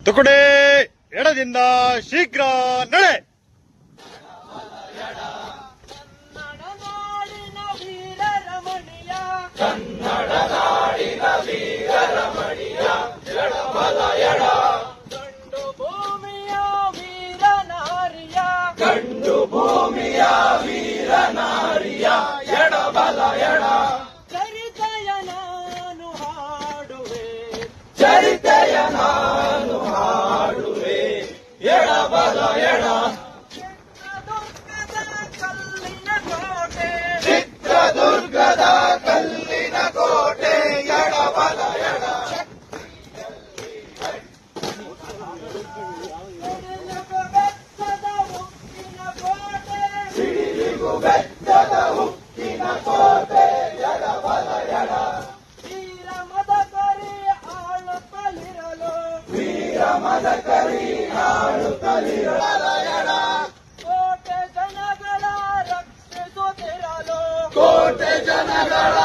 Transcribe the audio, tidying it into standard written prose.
ತುಕುಡೆ ಎಡದಿಂದ ಶೀಘ್ರ ನಡೆ. ಕನ್ನಡ ನಾಡಿನ ವೀರ ರಮಣೀಯ ಎಡಬಲ ಎಡ. ಗಂಡು ಭೂಮಿಯ ವೀರ ನಾರಿಯ, ಗಂಡು ಭೂಮಿಯ ವೀರ ನಾರಿಯ ಎಡಬಲ ಎಡ. ಚರಿತೆಯ ನಾನು ಹಾಡುವೆ, ಚರಿತೆಯ ನಾನು ಹಾಡುವೆ ಎಡಬಲ ಎಡ. ಚಿತ್ರದುರ್ಗದ ಕಲ್ಲಿನ ಕೋಟೆ ಎಡಬಲ ಎಡ. ಸಿಡಿಲಿಗೂ ಬೆಟ್ಟದ ಉಕ್ಕಿನ ಕೋಟೆ ಎಡಬಲ ಎಡ. ವೀರ ಮದಕರಿ ಆಳುತ್ತಲಿರಲು, ವೀರ ಮದಕರಿ ಆಳುತ್ತಲಿರಲು ಎಡ. ಕೋಟೆ ಜನಗಳ ರಕ್ಷಿಸುತ್ತಿರಲು, ಕೋಟೆ ಜನಗಳ